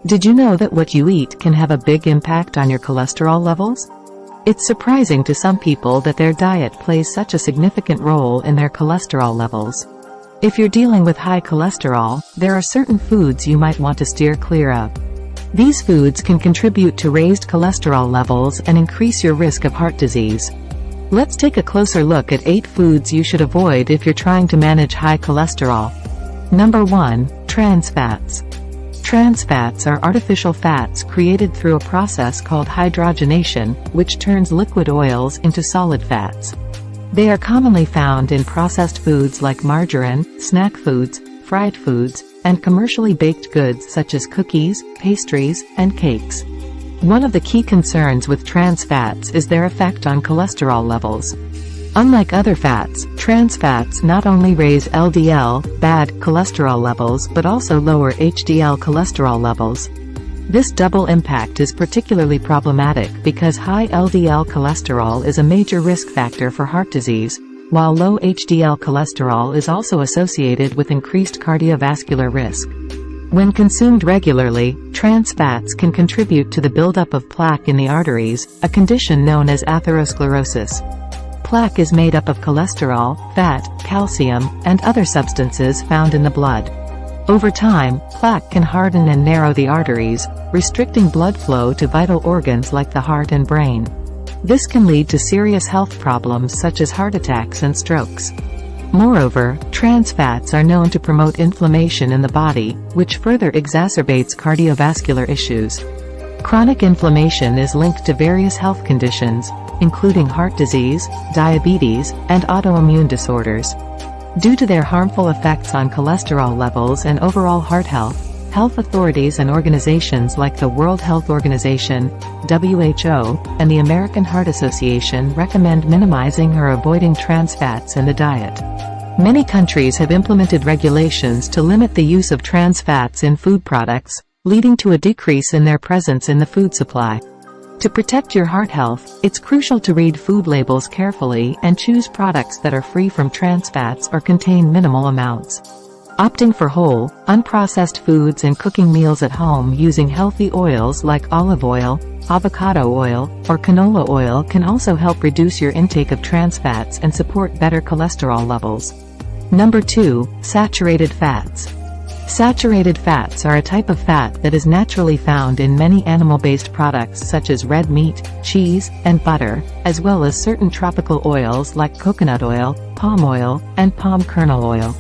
Did you know that what you eat can have a big impact on your cholesterol levels? It's surprising to some people that their diet plays such a significant role in their cholesterol levels. If you're dealing with high cholesterol, there are certain foods you might want to steer clear of. These foods can contribute to raised cholesterol levels and increase your risk of heart disease. Let's take a closer look at 8 foods you should avoid if you're trying to manage high cholesterol. Number 1. Trans fats. Trans fats are artificial fats created through a process called hydrogenation, which turns liquid oils into solid fats. They are commonly found in processed foods like margarine, snack foods, fried foods, and commercially baked goods such as cookies, pastries, and cakes. One of the key concerns with trans fats is their effect on cholesterol levels. Unlike other fats, trans fats not only raise LDL, bad cholesterol levels, but also lower HDL cholesterol levels. This double impact is particularly problematic because high LDL cholesterol is a major risk factor for heart disease, while low HDL cholesterol is also associated with increased cardiovascular risk. When consumed regularly, trans fats can contribute to the buildup of plaque in the arteries, a condition known as atherosclerosis. Plaque is made up of cholesterol, fat, calcium, and other substances found in the blood. Over time, plaque can harden and narrow the arteries, restricting blood flow to vital organs like the heart and brain. This can lead to serious health problems such as heart attacks and strokes. Moreover, trans fats are known to promote inflammation in the body, which further exacerbates cardiovascular issues. Chronic inflammation is linked to various health conditions, including heart disease, diabetes, and autoimmune disorders. Due to their harmful effects on cholesterol levels and overall heart health, health authorities and organizations like the World Health Organization, WHO, and the American Heart Association recommend minimizing or avoiding trans fats in the diet. Many countries have implemented regulations to limit the use of trans fats in food products, leading to a decrease in their presence in the food supply. To protect your heart health, it's crucial to read food labels carefully and choose products that are free from trans fats or contain minimal amounts. Opting for whole, unprocessed foods and cooking meals at home using healthy oils like olive oil, avocado oil, or canola oil can also help reduce your intake of trans fats and support better cholesterol levels. Number 2. Saturated fats. Saturated fats are a type of fat that is naturally found in many animal-based products such as red meat, cheese, and butter, as well as certain tropical oils like coconut oil, palm oil, and palm kernel oil.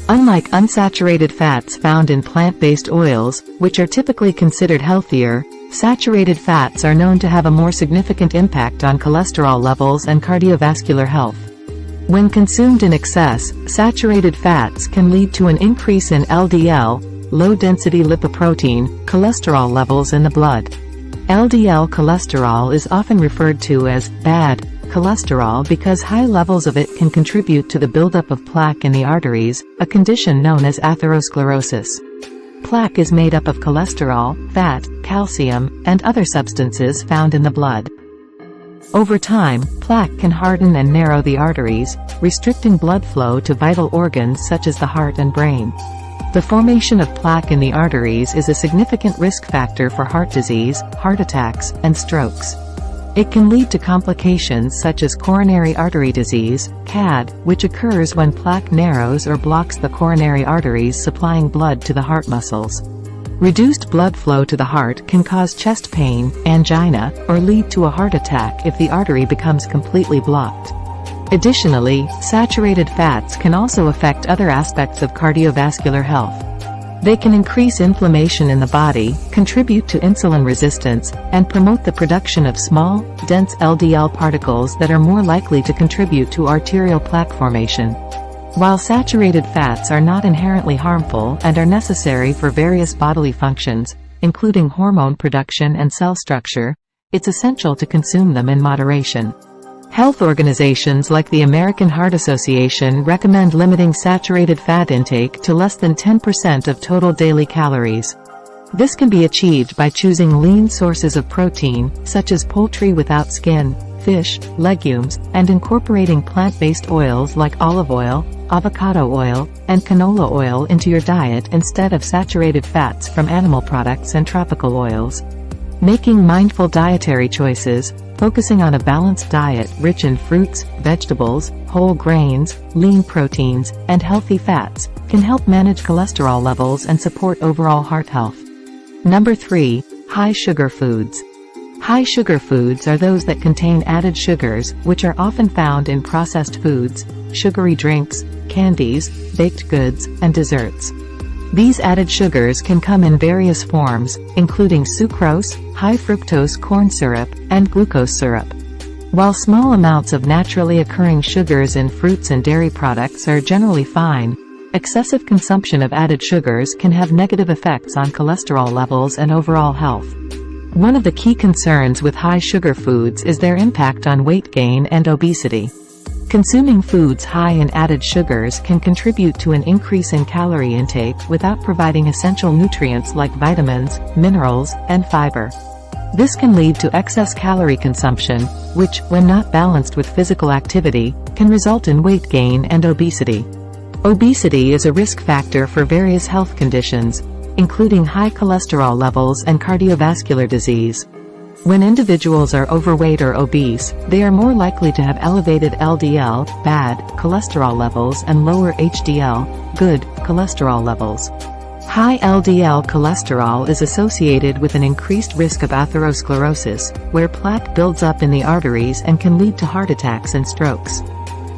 Unlike unsaturated fats found in plant-based oils, which are typically considered healthier, saturated fats are known to have a more significant impact on cholesterol levels and cardiovascular health. When consumed in excess, saturated fats can lead to an increase in LDL, low-density lipoprotein, cholesterol levels in the blood. LDL cholesterol is often referred to as bad cholesterol because high levels of it can contribute to the buildup of plaque in the arteries, a condition known as atherosclerosis. Plaque is made up of cholesterol, fat, calcium, and other substances found in the blood. Over time, plaque can harden and narrow the arteries, restricting blood flow to vital organs such as the heart and brain. The formation of plaque in the arteries is a significant risk factor for heart disease, heart attacks, and strokes. It can lead to complications such as coronary artery disease, CAD, which occurs when plaque narrows or blocks the coronary arteries supplying blood to the heart muscles. Reduced blood flow to the heart can cause chest pain, angina, or lead to a heart attack if the artery becomes completely blocked. Additionally, saturated fats can also affect other aspects of cardiovascular health. They can increase inflammation in the body, contribute to insulin resistance, and promote the production of small, dense LDL particles that are more likely to contribute to arterial plaque formation. While saturated fats are not inherently harmful and are necessary for various bodily functions, including hormone production and cell structure, it's essential to consume them in moderation. Health organizations like the American Heart Association recommend limiting saturated fat intake to less than 10% of total daily calories. This can be achieved by choosing lean sources of protein, such as poultry without skin, fish, legumes, and incorporating plant-based oils like olive oil, avocado oil, and canola oil into your diet instead of saturated fats from animal products and tropical oils. Making mindful dietary choices, focusing on a balanced diet rich in fruits, vegetables, whole grains, lean proteins, and healthy fats, can help manage cholesterol levels and support overall heart health. Number 3. High sugar foods. High sugar foods are those that contain added sugars, which are often found in processed foods, sugary drinks, candies, baked goods, and desserts. These added sugars can come in various forms, including sucrose, high fructose corn syrup, and glucose syrup. While small amounts of naturally occurring sugars in fruits and dairy products are generally fine, excessive consumption of added sugars can have negative effects on cholesterol levels and overall health. One of the key concerns with high sugar foods is their impact on weight gain and obesity. Consuming foods high in added sugars can contribute to an increase in calorie intake without providing essential nutrients like vitamins, minerals, and fiber. This can lead to excess calorie consumption, which, when not balanced with physical activity, can result in weight gain and obesity. Obesity is a risk factor for various health conditions, including high cholesterol levels and cardiovascular disease. When individuals are overweight or obese, they are more likely to have elevated LDL, bad, cholesterol levels and lower HDL, good, cholesterol levels. High LDL cholesterol is associated with an increased risk of atherosclerosis, where plaque builds up in the arteries and can lead to heart attacks and strokes.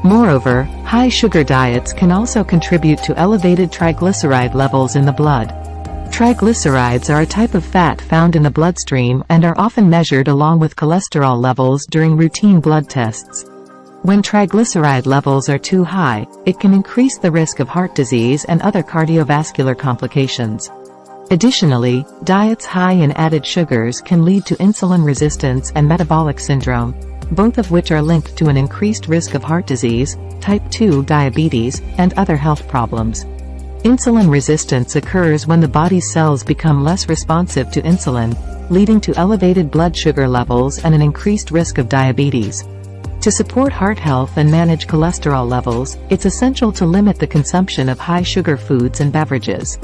Moreover, high sugar diets can also contribute to elevated triglyceride levels in the blood. Triglycerides are a type of fat found in the bloodstream and are often measured along with cholesterol levels during routine blood tests. When triglyceride levels are too high, it can increase the risk of heart disease and other cardiovascular complications. Additionally, diets high in added sugars can lead to insulin resistance and metabolic syndrome, both of which are linked to an increased risk of heart disease, type 2 diabetes, and other health problems. Insulin resistance occurs when the body's cells become less responsive to insulin, leading to elevated blood sugar levels and an increased risk of diabetes. To support heart health and manage cholesterol levels, it's essential to limit the consumption of high sugar foods and beverages.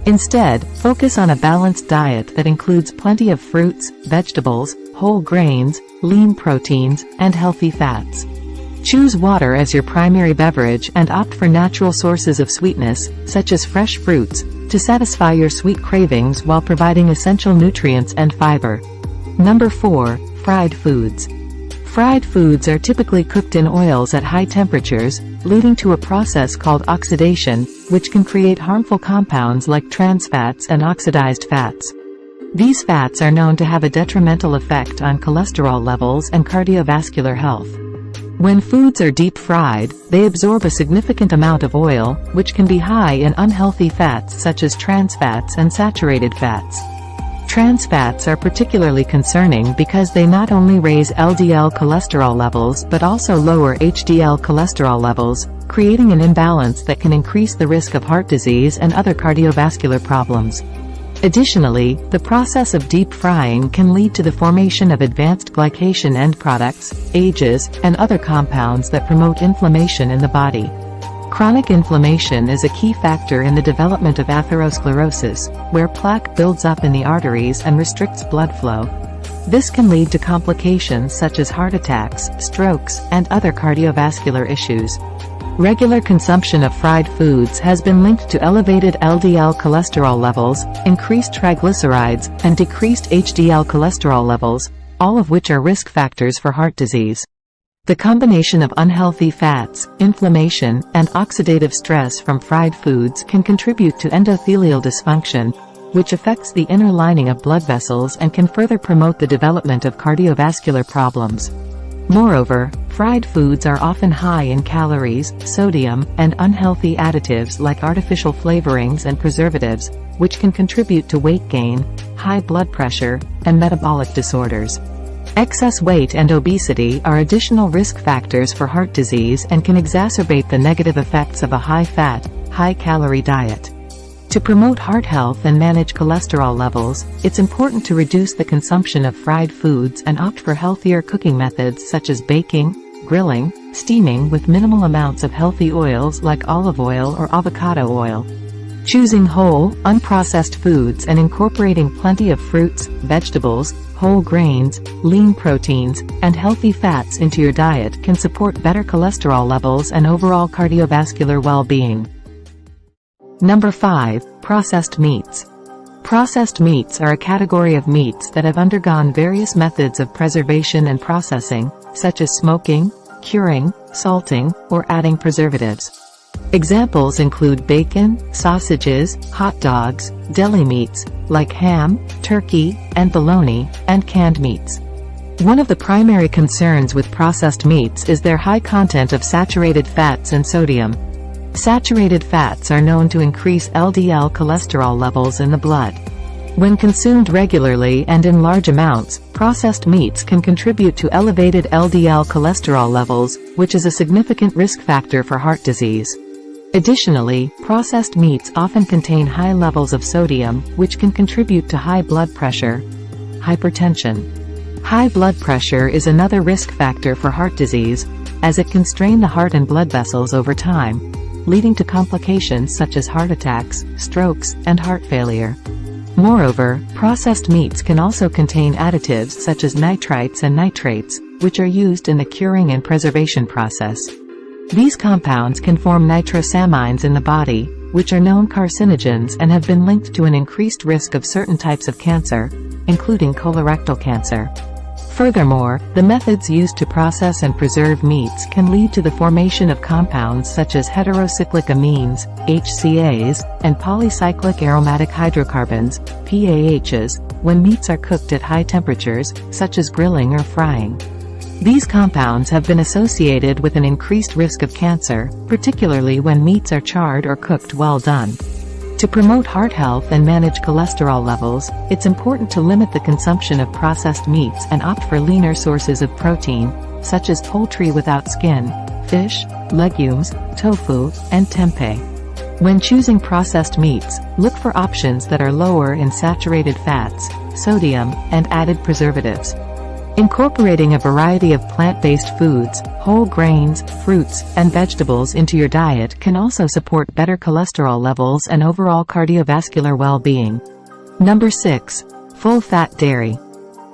Instead, focus on a balanced diet that includes plenty of fruits, vegetables, whole grains, lean proteins, and healthy fats. Choose water as your primary beverage and opt for natural sources of sweetness, such as fresh fruits, to satisfy your sweet cravings while providing essential nutrients and fiber. Number 4. Fried foods. Fried foods are typically cooked in oils at high temperatures, leading to a process called oxidation, which can create harmful compounds like trans fats and oxidized fats. These fats are known to have a detrimental effect on cholesterol levels and cardiovascular health. When foods are deep fried, they absorb a significant amount of oil, which can be high in unhealthy fats such as trans fats and saturated fats. Trans fats are particularly concerning because they not only raise LDL cholesterol levels but also lower HDL cholesterol levels, creating an imbalance that can increase the risk of heart disease and other cardiovascular problems. Additionally, the process of deep frying can lead to the formation of advanced glycation end products, ages, and other compounds that promote inflammation in the body. Chronic inflammation is a key factor in the development of atherosclerosis, where plaque builds up in the arteries and restricts blood flow. This can lead to complications such as heart attacks, strokes, and other cardiovascular issues. Regular consumption of fried foods has been linked to elevated LDL cholesterol levels, increased triglycerides, and decreased HDL cholesterol levels, all of which are risk factors for heart disease. The combination of unhealthy fats, inflammation, and oxidative stress from fried foods can contribute to endothelial dysfunction, which affects the inner lining of blood vessels and can further promote the development of cardiovascular problems. Moreover, fried foods are often high in calories, sodium, and unhealthy additives like artificial flavorings and preservatives, which can contribute to weight gain, high blood pressure, and metabolic disorders. Excess weight and obesity are additional risk factors for heart disease and can exacerbate the negative effects of a high-fat, high-calorie diet. To promote heart health and manage cholesterol levels, it's important to reduce the consumption of fried foods and opt for healthier cooking methods such as baking, grilling, steaming with minimal amounts of healthy oils like olive oil or avocado oil. Choosing whole, unprocessed foods and incorporating plenty of fruits, vegetables, whole grains, lean proteins, and healthy fats into your diet can support better cholesterol levels and overall cardiovascular well-being. Number 5. Processed meats. Processed meats are a category of meats that have undergone various methods of preservation and processing, such as smoking, curing, salting, or adding preservatives. Examples include bacon, sausages, hot dogs, deli meats, like ham, turkey, and bologna, and canned meats. One of the primary concerns with processed meats is their high content of saturated fats and sodium. Saturated fats are known to increase LDL cholesterol levels in the blood. When consumed regularly and in large amounts, processed meats can contribute to elevated LDL cholesterol levels, which is a significant risk factor for heart disease. Additionally, processed meats often contain high levels of sodium, which can contribute to high blood pressure, hypertension. High blood pressure is another risk factor for heart disease, as it can strain the heart and blood vessels over time, leading to complications such as heart attacks, strokes, and heart failure. Moreover, processed meats can also contain additives such as nitrites and nitrates, which are used in the curing and preservation process. These compounds can form nitrosamines in the body, which are known carcinogens and have been linked to an increased risk of certain types of cancer, including colorectal cancer. Furthermore, the methods used to process and preserve meats can lead to the formation of compounds such as heterocyclic amines, HCAs, and polycyclic aromatic hydrocarbons, PAHs, when meats are cooked at high temperatures, such as grilling or frying. These compounds have been associated with an increased risk of cancer, particularly when meats are charred or cooked well done. To promote heart health and manage cholesterol levels, it's important to limit the consumption of processed meats and opt for leaner sources of protein, such as poultry without skin, fish, legumes, tofu, and tempeh. When choosing processed meats, look for options that are lower in saturated fats, sodium, and added preservatives. Incorporating a variety of plant-based foods, whole grains, fruits, and vegetables into your diet can also support better cholesterol levels and overall cardiovascular well-being. Number 6. Full-fat dairy.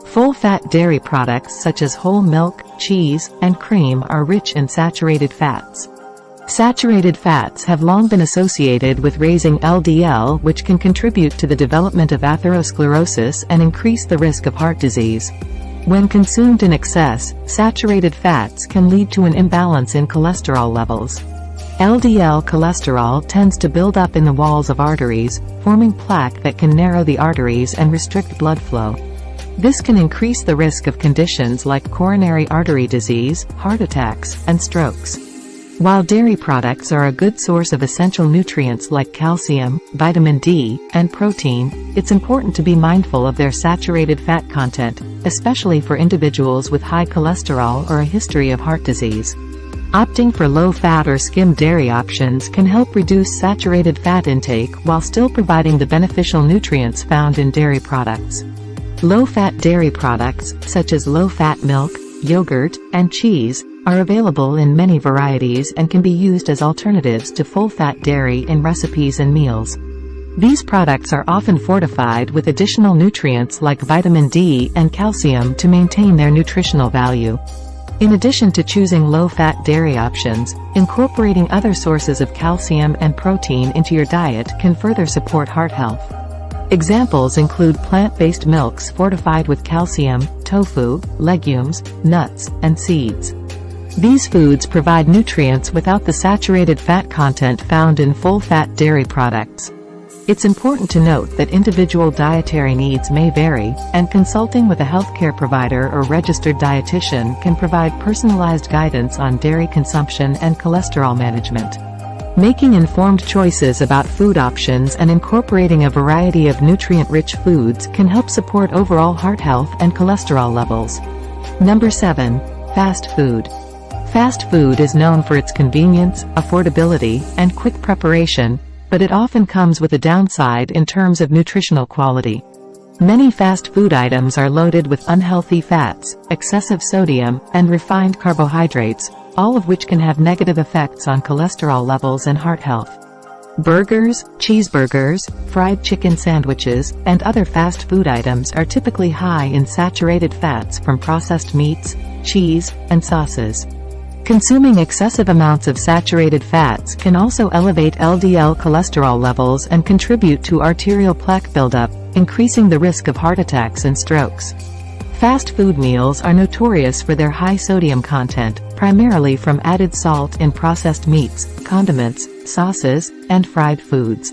Full-fat dairy products such as whole milk, cheese, and cream are rich in saturated fats. Saturated fats have long been associated with raising LDL, which can contribute to the development of atherosclerosis and increase the risk of heart disease. When consumed in excess, saturated fats can lead to an imbalance in cholesterol levels. LDL cholesterol tends to build up in the walls of arteries, forming plaque that can narrow the arteries and restrict blood flow. This can increase the risk of conditions like coronary artery disease, heart attacks, and strokes. While dairy products are a good source of essential nutrients like calcium, vitamin D, and protein, it's important to be mindful of their saturated fat content, especially for individuals with high cholesterol or a history of heart disease. Opting for low-fat or skim dairy options can help reduce saturated fat intake while still providing the beneficial nutrients found in dairy products. Low-fat dairy products, such as low-fat milk, yogurt, and cheese, are available in many varieties and can be used as alternatives to full-fat dairy in recipes and meals. These products are often fortified with additional nutrients like vitamin D and calcium to maintain their nutritional value. In addition to choosing low-fat dairy options, incorporating other sources of calcium and protein into your diet can further support heart health. Examples include plant-based milks fortified with calcium, tofu, legumes, nuts, and seeds. These foods provide nutrients without the saturated fat content found in full-fat dairy products. It's important to note that individual dietary needs may vary, and consulting with a healthcare provider or registered dietitian can provide personalized guidance on dairy consumption and cholesterol management. Making informed choices about food options and incorporating a variety of nutrient-rich foods can help support overall heart health and cholesterol levels. Number 7. Fast food. Fast food is known for its convenience, affordability, and quick preparation, but it often comes with a downside in terms of nutritional quality. Many fast food items are loaded with unhealthy fats, excessive sodium, and refined carbohydrates, all of which can have negative effects on cholesterol levels and heart health. Burgers, cheeseburgers, fried chicken sandwiches, and other fast food items are typically high in saturated fats from processed meats, cheese, and sauces. Consuming excessive amounts of saturated fats can also elevate LDL cholesterol levels and contribute to arterial plaque buildup, increasing the risk of heart attacks and strokes. Fast food meals are notorious for their high sodium content, primarily from added salt in processed meats, condiments, sauces, and fried foods.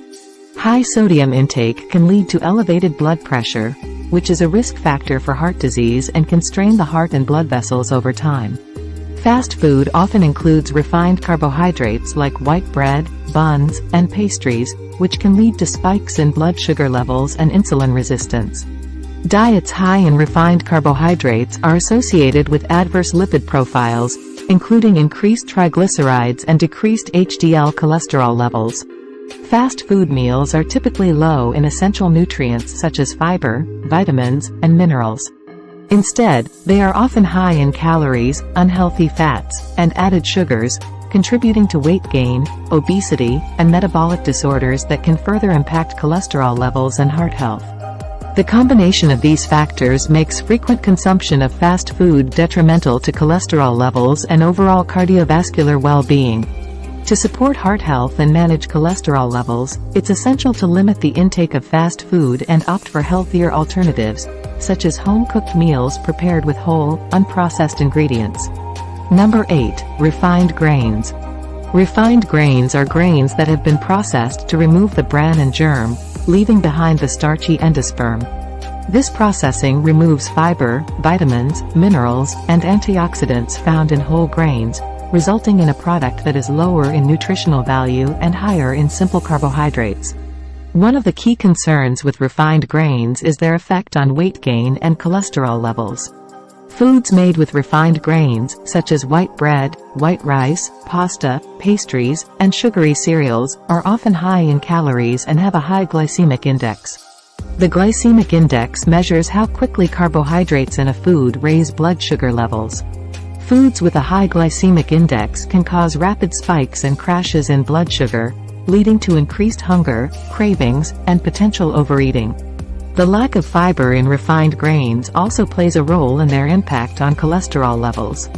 High sodium intake can lead to elevated blood pressure, which is a risk factor for heart disease and can strain the heart and blood vessels over time. Fast food often includes refined carbohydrates like white bread, buns, and pastries, which can lead to spikes in blood sugar levels and insulin resistance. Diets high in refined carbohydrates are associated with adverse lipid profiles, including increased triglycerides and decreased HDL cholesterol levels. Fast food meals are typically low in essential nutrients such as fiber, vitamins, and minerals. Instead, they are often high in calories, unhealthy fats, and added sugars, contributing to weight gain, obesity, and metabolic disorders that can further impact cholesterol levels and heart health. The combination of these factors makes frequent consumption of fast food detrimental to cholesterol levels and overall cardiovascular well-being. To support heart health and manage cholesterol levels, it's essential to limit the intake of fast food and opt for healthier alternatives, such as home-cooked meals prepared with whole, unprocessed ingredients. Number 8. Refined grains. Refined grains are grains that have been processed to remove the bran and germ, leaving behind the starchy endosperm. This processing removes fiber, vitamins, minerals, and antioxidants found in whole grains, resulting in a product that is lower in nutritional value and higher in simple carbohydrates. One of the key concerns with refined grains is their effect on weight gain and cholesterol levels. Foods made with refined grains, such as white bread, white rice, pasta, pastries, and sugary cereals, are often high in calories and have a high glycemic index. The glycemic index measures how quickly carbohydrates in a food raise blood sugar levels. Foods with a high glycemic index can cause rapid spikes and crashes in blood sugar, leading to increased hunger, cravings, and potential overeating. The lack of fiber in refined grains also plays a role in their impact on cholesterol levels.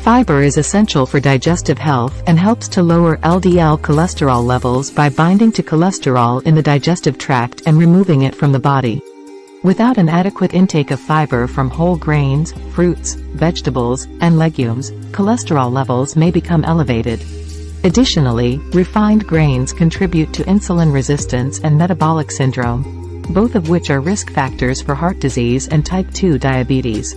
Fiber is essential for digestive health and helps to lower LDL cholesterol levels by binding to cholesterol in the digestive tract and removing it from the body. Without an adequate intake of fiber from whole grains, fruits, vegetables, and legumes, cholesterol levels may become elevated. Additionally, refined grains contribute to insulin resistance and metabolic syndrome, both of which are risk factors for heart disease and type 2 diabetes.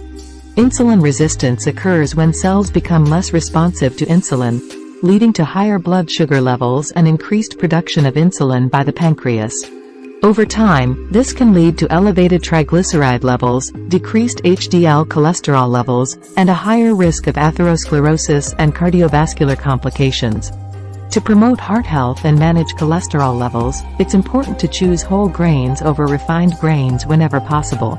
Insulin resistance occurs when cells become less responsive to insulin, leading to higher blood sugar levels and increased production of insulin by the pancreas. Over time, this can lead to elevated triglyceride levels, decreased HDL cholesterol levels, and a higher risk of atherosclerosis and cardiovascular complications. To promote heart health and manage cholesterol levels, it's important to choose whole grains over refined grains whenever possible.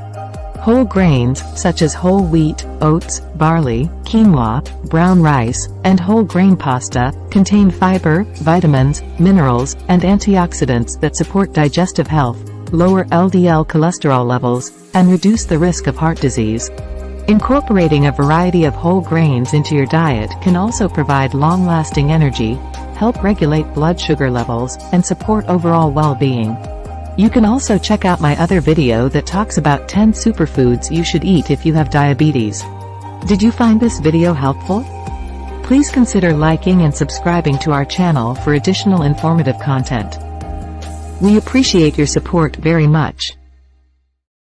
Whole grains, such as whole wheat, oats, barley, quinoa, brown rice, and whole grain pasta, contain fiber, vitamins, minerals, and antioxidants that support digestive health, lower LDL cholesterol levels, and reduce the risk of heart disease. Incorporating a variety of whole grains into your diet can also provide long-lasting energy, help regulate blood sugar levels, and support overall well-being. You can also check out my other video that talks about 10 superfoods you should eat if you have diabetes. Did you find this video helpful? Please consider liking and subscribing to our channel for additional informative content. We appreciate your support very much.